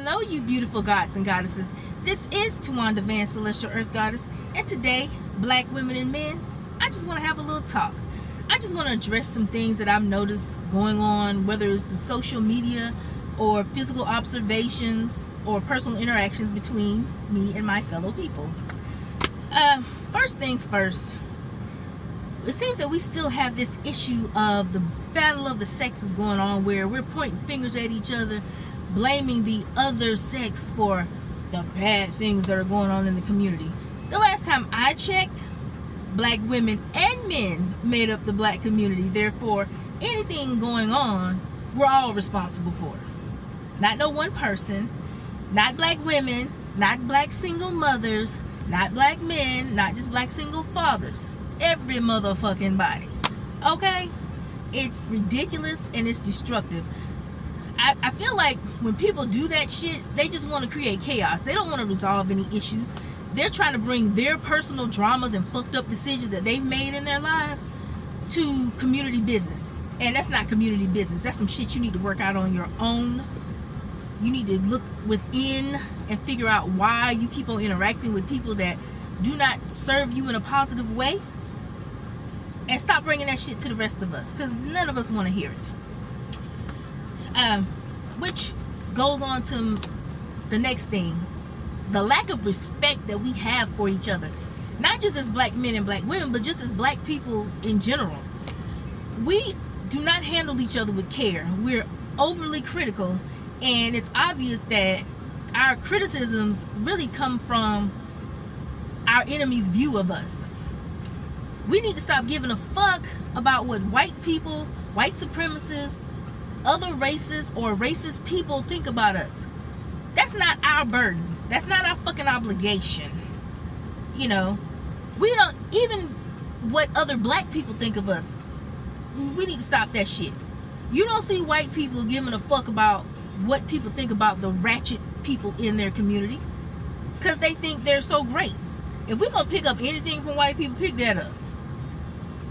Hello, you beautiful gods and goddesses. This is Tawanda Van, Celestial Earth Goddess, and today, black women and men, I just want to have a little talk. I just want to address some things that I've noticed going on, whether it's through social media or physical observations or personal interactions between me and my fellow people. First things first, it seems that we still have this issue of the battle of the sexes going on, where we're pointing fingers at each other, blaming the other sex for the bad things that are going on in the community. The last time I checked, black women and men made up the black community. Therefore, anything going on, we're all responsible for. Not no one person, not black women, not black single mothers, not black men, not just black single fathers. Every motherfucking body. Okay? It's ridiculous and it's destructive. I feel like when people do that shit, they just want to create chaos. They don't want to resolve any issues. They're trying to bring their personal dramas and fucked up decisions that they've made in their lives to community business. And that's not community business. That's some shit you need to work out on your own. You need to look within and figure out why you keep on interacting with people that do not serve you in a positive way. And stop bringing that shit to the rest of us, because none of us want to hear it. Which goes on to the next thing. The lack of respect that we have for each other. Not just as black men and black women, but just as black people in general. We do not handle each other with care. We're overly critical, and it's obvious that our criticisms really come from our enemy's view of us. We need to stop giving a fuck about what white people, white supremacists, other races, or racist people think about us. That's not our burden. That's not our fucking obligation. You know, we don't, even what other black people think of us, we need to stop that shit. You don't see white people giving a fuck about what people think about the ratchet people in their community, because they think they're so great. If we're gonna pick up anything from white people, pick that up.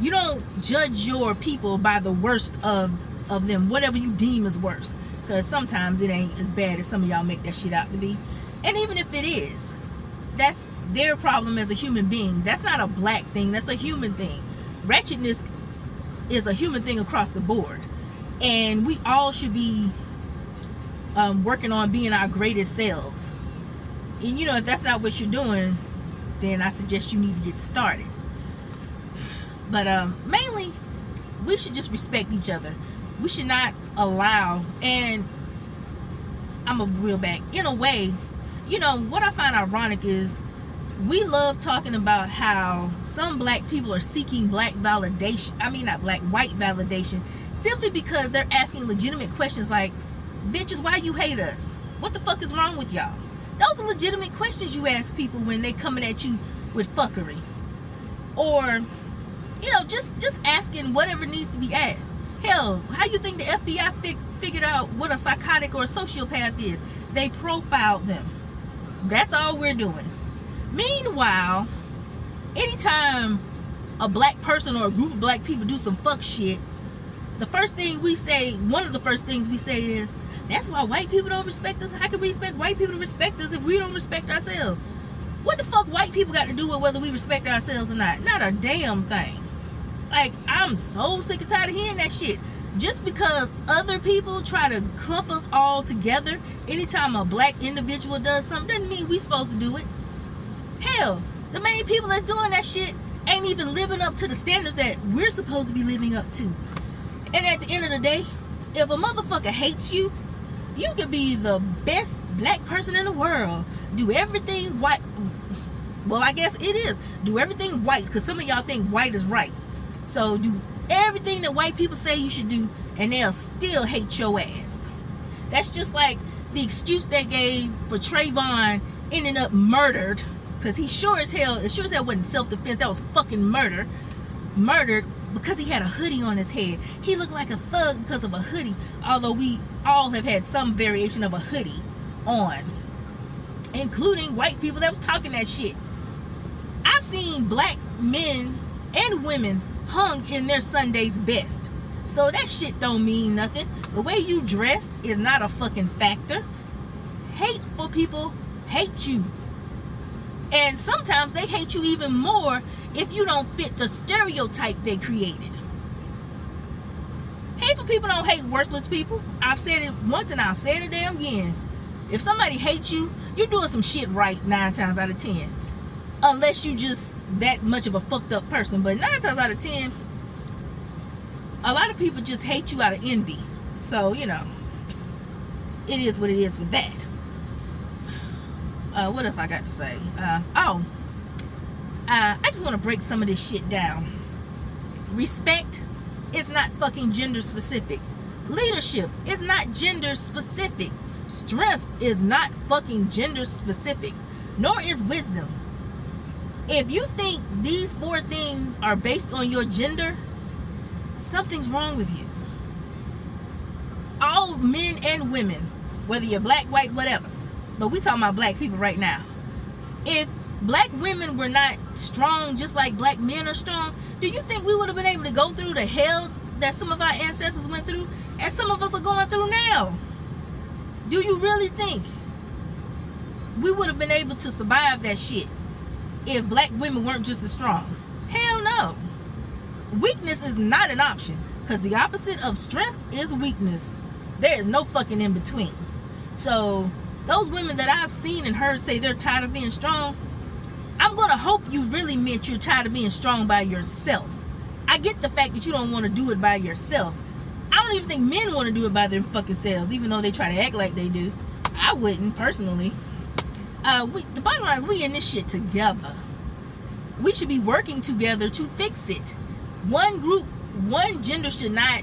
You don't judge your people by the worst of them, whatever you deem is worse, because sometimes it ain't as bad as some of y'all make that shit out to be. And even if it is, that's their problem as a human being. That's not a black thing, that's a human thing. Wretchedness is a human thing across the board, and we all should be working on being our greatest selves. And you know, if that's not what you're doing, then I suggest you need to get started. But mainly, we should just respect each other. We should not allow, and I'm a real back, in a way, you know, what I find ironic is we love talking about how some black people are seeking black validation, white validation, simply because they're asking legitimate questions like, bitches, why you hate us? What the fuck is wrong with y'all? Those are legitimate questions you ask people when they coming at you with fuckery. Or, you know, just asking whatever needs to be asked. Hell, how you think the FBI figured out what a psychotic or a sociopath is? They profiled them. That's all we're doing. Meanwhile, anytime a black person or a group of black people do some fuck shit, the first thing we say, one of the first things we say is, that's why white people don't respect us. How can we expect white people to respect us if we don't respect ourselves? What the fuck white people got to do with whether we respect ourselves or not? Not a damn thing. Like, I'm so sick and tired of hearing that shit. Just because other people try to clump us all together anytime a black individual does something, doesn't mean we supposed to do it. Hell, the main people that's doing that shit ain't even living up to the standards that we're supposed to be living up to. And at the end of the day, if a motherfucker hates you, you could be the best black person in the world. Do everything white. Well, I guess it is. Do everything white, because some of y'all think white is right. So do everything that white people say you should do, and they'll still hate your ass. That's just like the excuse they gave for Trayvon ending up murdered, because he sure as hell wasn't self-defense. That was fucking murder. Murdered because he had a hoodie on his head. He looked like a thug because of a hoodie, although we all have had some variation of a hoodie on, including white people that was talking that shit. I've seen black men and women hung in their Sunday's best. So that shit don't mean nothing. The way you dressed is not a fucking factor. real people hate you. And sometimes they hate you even more if you don't fit the stereotype they created. Hateful people don't hate worthless people. I've said it once and I'll say it damn again. If somebody hates you, you're doing some shit right 9 times out of 10. Unless you just that much of a fucked up person. But 9 times out of 10, a lot of people just hate you out of envy. So, you know, it is what it is with that. What else I got to say? I just want to break some of this shit down. Respect is not fucking gender specific. Leadership is not gender specific. Strength is not fucking gender specific. Nor is wisdom. If you think these 4 things are based on your gender, something's wrong with you. All men and women, whether you're black, white, whatever, but we talking about black people right now. If black women were not strong just like black men are strong, do you think we would have been able to go through the hell that some of our ancestors went through and some of us are going through now? Do you really think we would have been able to survive that shit if black women weren't just as strong? Hell no. Weakness is not an option, because the opposite of strength is weakness. There is no fucking in between. So those women that I've seen and heard say they're tired of being strong, I'm going to hope you really meant you're tired of being strong by yourself. I get the fact that you don't want to do it by yourself. I don't even think men want to do it by their fucking selves, even though they try to act like they do. I wouldn't, personally. The bottom line is we in this shit together. We should be working together to fix it. One group, one gender should not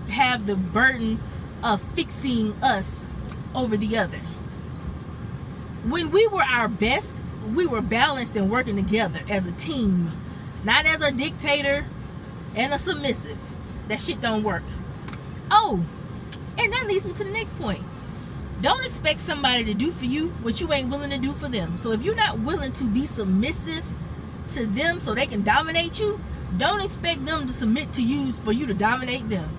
have the burden of fixing us over the other. When we were our best, we were balanced and working together as a team, not as a dictator and a submissive. That shit don't work. Oh, and that leads me to the next point. Don't expect somebody to do for you what you ain't willing to do for them. So if you're not willing to be submissive to them so they can dominate you, don't expect them to submit to you for you to dominate them.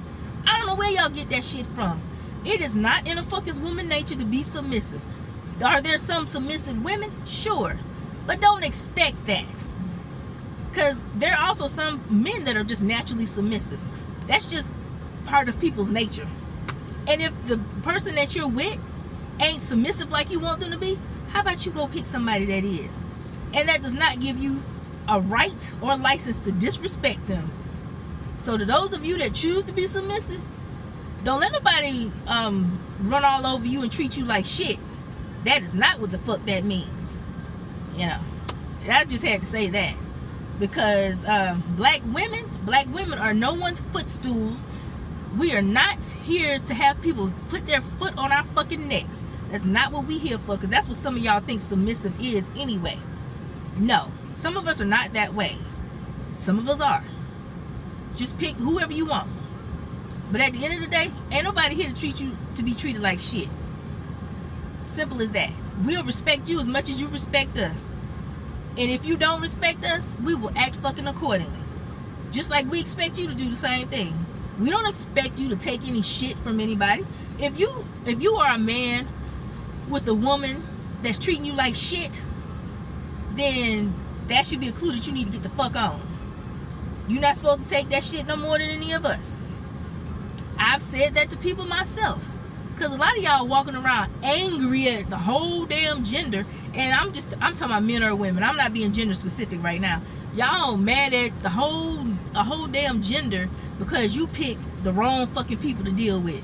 I don't know where y'all get that shit from. It is not in a fucking woman nature to be submissive. Are there some submissive women? Sure. But don't expect that. Because there are also some men that are just naturally submissive. That's just part of people's nature. And if the person that you're with ain't submissive like you want them to be, how about you go pick somebody that is? And that does not give you a right or license to disrespect them. So to those of you that choose to be submissive, don't let nobody run all over you and treat you like shit. That is not what the fuck that means. You know, and I just had to say that. Because black women are no one's footstools. We are not here to have people put their foot on our fucking necks. That's not what we here for, because that's what some of y'all think submissive is anyway. No, some of us are not that way. Some of us are. Just pick whoever you want. But at the end of the day, ain't nobody here to treat you to be treated like shit. Simple as that. We'll respect you as much as you respect us. And if you don't respect us, we will act fucking accordingly. Just like we expect you to do the same thing. We don't expect you to take any shit from anybody. If you are a man with a woman that's treating you like shit, then that should be a clue that you need to get the fuck on. You're not supposed to take that shit no more than any of us. I've said that to people myself. Because a lot of y'all walking around angry at the whole damn gender. And I'm talking about men or women. I'm not being gender specific right now. Y'all mad at the whole damn gender because you picked the wrong fucking people to deal with.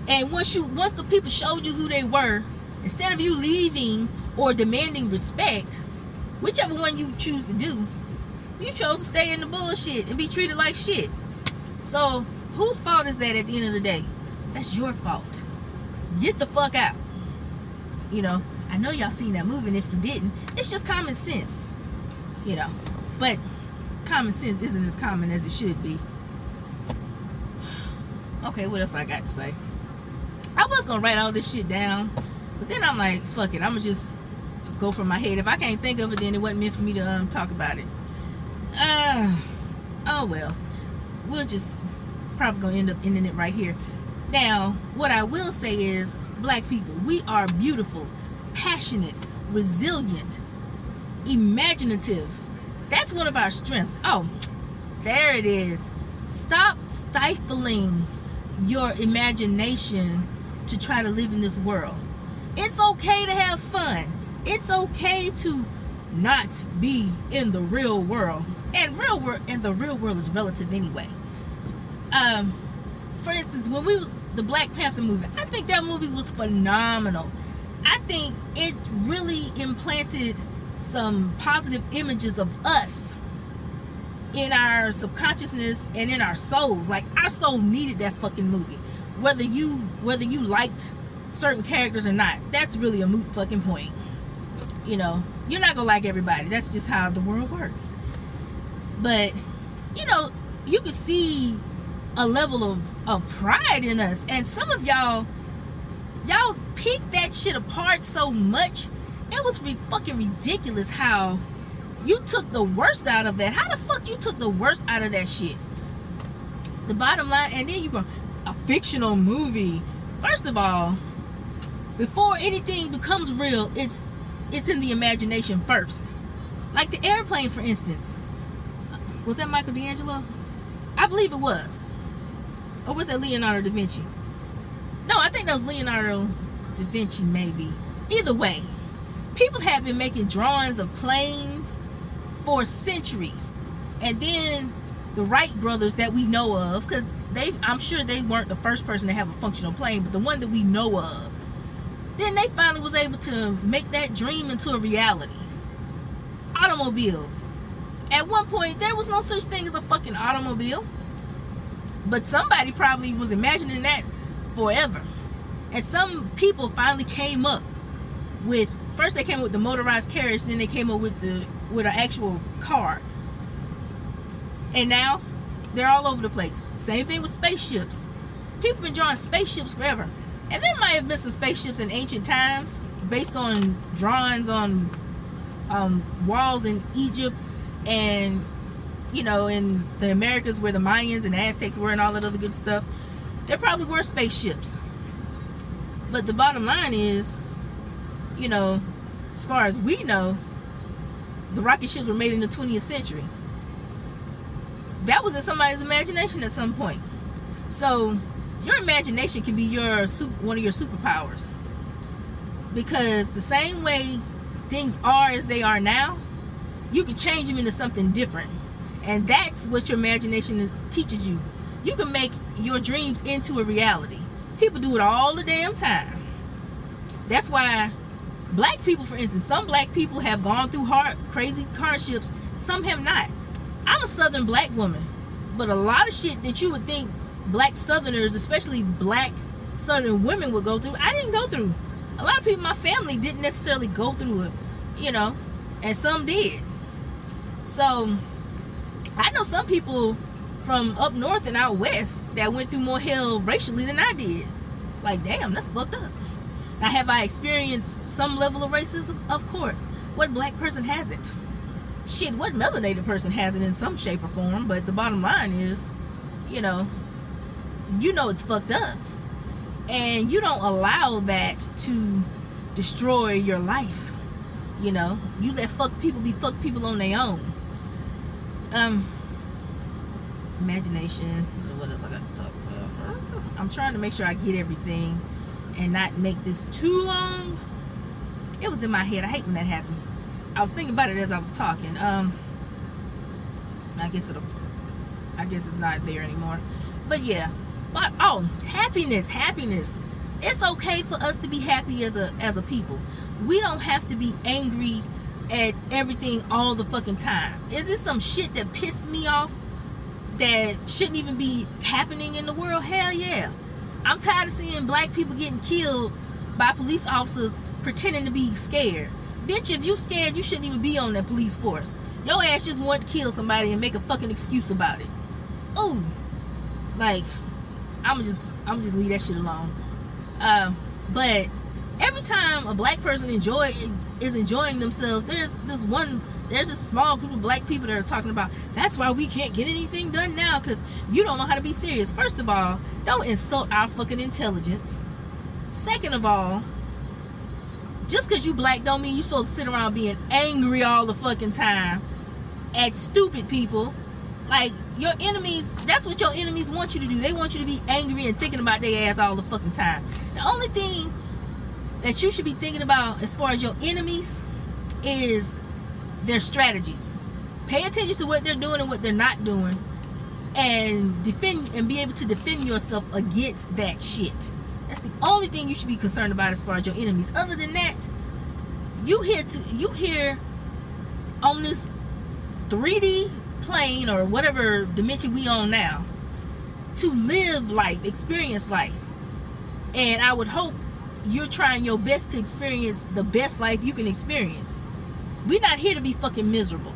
And once the people showed you who they were, instead of you leaving or demanding respect, whichever one you choose to do, you chose to stay in the bullshit and be treated like shit. So whose fault is that at the end of the day? That's your fault. Get the fuck out. You know, I know y'all seen that movie, and if you didn't, it's just common sense. You know, but common sense isn't as common as it should be. Okay, what else I got to say? I was gonna write all this shit down, but then I'm like, fuck it, I'm gonna just go from my head. If I can't think of it, then it wasn't meant for me to talk about it. Oh well, we'll just probably gonna end up ending it right here. Now, what I will say is, black people. We are beautiful, passionate, resilient, imaginative. That's one of our strengths. Oh, there it is. Stop stifling your imagination to try to live in this world. It's okay to have fun. It's okay to not be in the real world. And the real world is relative anyway. For instance, when we was the Black Panther movie, I think that movie was phenomenal. I think it really implanted some positive images of us in our subconsciousness and in our souls. Like, our soul needed that fucking movie. Whether you liked certain characters or not, that's really a moot fucking point. You know, you're not gonna like everybody. That's just how the world works. But, you know, you could see a level of pride in us. And some of y'all picked that shit apart so much. It was fucking ridiculous how you took the worst out of that. How the fuck you took the worst out of that shit? The bottom line, and then you go, a fictional movie. First of all, before anything becomes real, it's in the imagination first. Like the airplane, for instance. Was that Michael D'Angelo? I believe it was. Or was that Leonardo da Vinci? No, I think that was Leonardo da Vinci, maybe. Either way, people have been making drawings of planes for centuries. And then the Wright brothers that we know of, because I'm sure they weren't the first person to have a functional plane, but the one that we know of. Then they finally was able to make that dream into a reality. Automobiles. At one point, there was no such thing as a fucking automobile. But somebody probably was imagining that forever. And some people finally came up with, first they came up with the motorized carriage, then they came up with an actual car. And now, they're all over the place. Same thing with spaceships. People have been drawing spaceships forever. And there might have been some spaceships in ancient times based on drawings on walls in Egypt and, you know, in the Americas where the Mayans and the Aztecs were and all that other good stuff. There probably were spaceships. But the bottom line is, you know, as far as we know, the rocket ships were made in the 20th century. That was in somebody's imagination at some point. So your imagination can be one of your superpowers. Because the same way things are as they are now, you can change them into something different. And that's what your imagination teaches you. You can make your dreams into a reality. People do it all the damn time. That's why black people, for instance, some black people have gone through crazy hardships. Some have not. I'm a Southern black woman. But a lot of shit that you would think black Southerners, especially black Southern women, would go through, I didn't go through. A lot of people in my family didn't necessarily go through it, you know, and some did. So I know some people from up north and out west that went through more hell racially than I did. It's like, damn, that's fucked up. Now, have I experienced some level of racism? Of course. What black person hasn't? Shit, what melanated person hasn't in some shape or form? But the bottom line is, you know it's fucked up. And you don't allow that to destroy your life. You know, you let fuck people be fuck people on their own. Imagination. What else I got to talk about? I'm trying to make sure I get everything and not make this too long. It was in my head. I hate when that happens. I was thinking about it as I was talking. I guess it's not there anymore. But yeah. But happiness. It's okay for us to be happy as a people. We don't have to be angry at everything all the fucking time. Is this some shit that pissed me off that shouldn't even be happening in the world? Hell yeah. I'm tired of seeing black people getting killed by police officers pretending to be scared. Bitch, if you scared, you shouldn't even be on that police force. Your ass just want to kill somebody and make a fucking excuse about it. Ooh. Like, I'm just leave that shit alone. But every time a black person is enjoying themselves, there's a small group of black people that are talking about, that's why we can't get anything done now, because you don't know how to be serious. First of all, don't insult our fucking intelligence. Second of all, just because you black don't mean you supposed to sit around being angry all the fucking time at stupid people. Like, your enemies, that's what your enemies want you to do. They want you to be angry and thinking about their ass all the fucking time. The only thing that you should be thinking about as far as your enemies is their strategies. Pay attention to what they're doing and what they're not doing, and defend and be able to defend yourself against that shit. That's the only thing you should be concerned about as far as your enemies. Other than that, you here on this 3D plane or whatever dimension we on now to live life, experience life. And I would hope you're trying your best to experience the best life you can experience. We're not here to be fucking miserable.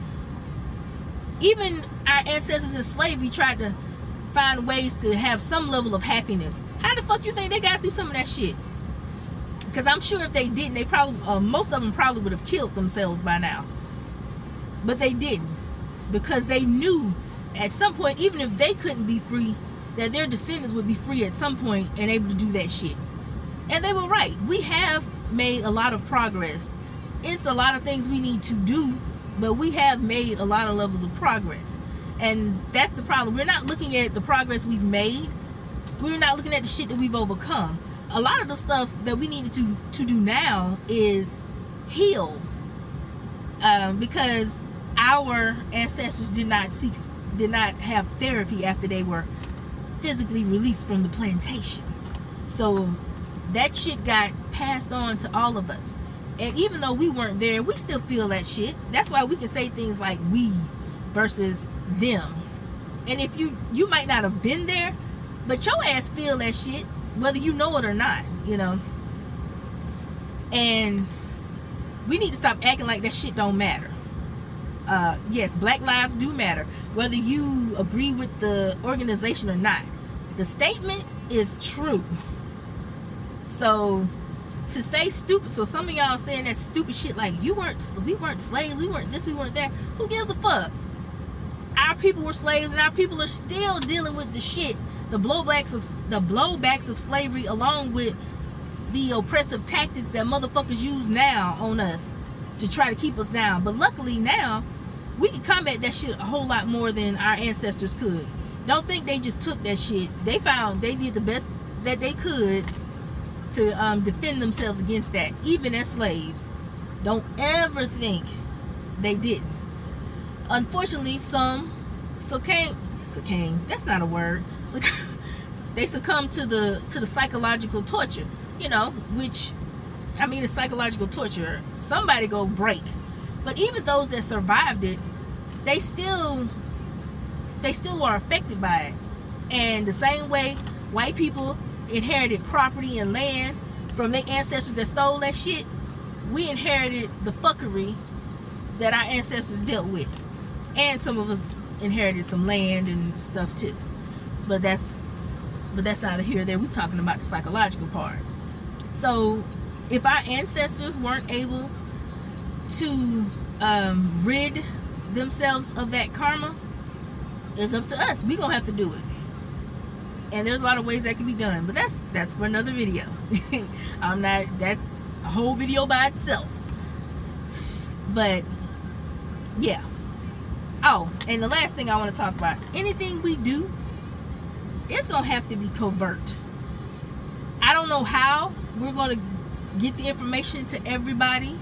Even our ancestors in slavery tried to find ways to have some level of happiness. How the fuck you think they got through some of that shit? Because I'm sure if they didn't, they probably, most of them probably would have killed themselves by now. But they didn't. Because they knew at some point, even if they couldn't be free, that their descendants would be free at some point and able to do that shit. And they were right. We have made a lot of progress. It's a lot of things we need to do, but we have made a lot of levels of progress. And that's the problem. We're not looking at the progress we've made. We're not looking at the shit that we've overcome. A lot of the stuff that we needed to do now is heal. Because our ancestors did not have therapy after they were physically released from the plantation. So that shit got passed on to all of us. And even though we weren't there, we still feel that shit. That's why we can say things like we versus them. And if you might not have been there, but your ass feel that shit, whether you know it or not, you know. And we need to stop acting like that shit don't matter. Yes, black lives do matter, whether you agree with the organization or not. The statement is true. So to say stupid, so some of y'all saying that stupid shit like we weren't slaves, we weren't this, we weren't that. Who gives a fuck? Our people were slaves, and our people are still dealing with the shit, the blowbacks of slavery, along with the oppressive tactics that motherfuckers use now on us to try to keep us down. But luckily now we can combat that shit a whole lot more than our ancestors could. Don't think they just took that shit. They did the best that they could to defend themselves against that, even as slaves. Don't ever think they didn't. Unfortunately, some succumbed. That's not a word. They succumbed to the psychological torture. You know, which, I mean, it's psychological torture. Somebody go break. But even those that survived it, they still are affected by it. And the same way white people inherited property and land from their ancestors that stole that shit, we inherited the fuckery that our ancestors dealt with. And some of us inherited some land and stuff too. But that's neither here nor there. We're talking about the psychological part. So if our ancestors weren't able to rid themselves of that karma, it's up to us. We're gonna have to do it. And there's a lot of ways that can be done, but that's for another video. That's a whole video by itself. But yeah. Oh, and the last thing I want to talk about, anything we do, it's gonna have to be covert. I don't know how we're gonna get the information to everybody,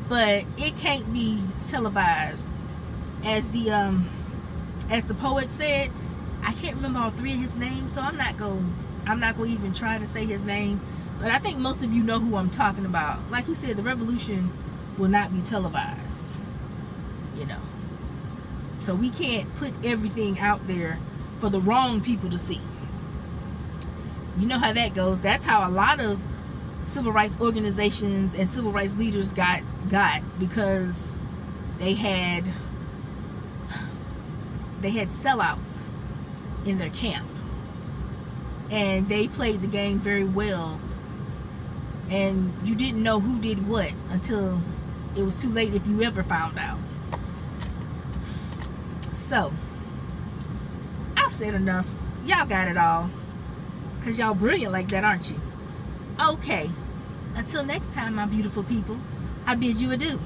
but it can't be televised. As the poet said, I can't remember all three of his names, so I'm not gonna even try to say his name. But I think most of you know who I'm talking about. Like he said, the revolution will not be televised. You know. So we can't put everything out there for the wrong people to see. You know how that goes. That's how a lot of civil rights organizations and civil rights leaders got because they had sellouts in their camp, and they played the game very well, and you didn't know who did what until it was too late, if you ever found out. So I've said enough. Y'all got it all, because y'all brilliant like that, aren't you? Okay. Until next time, my beautiful people, I bid you adieu.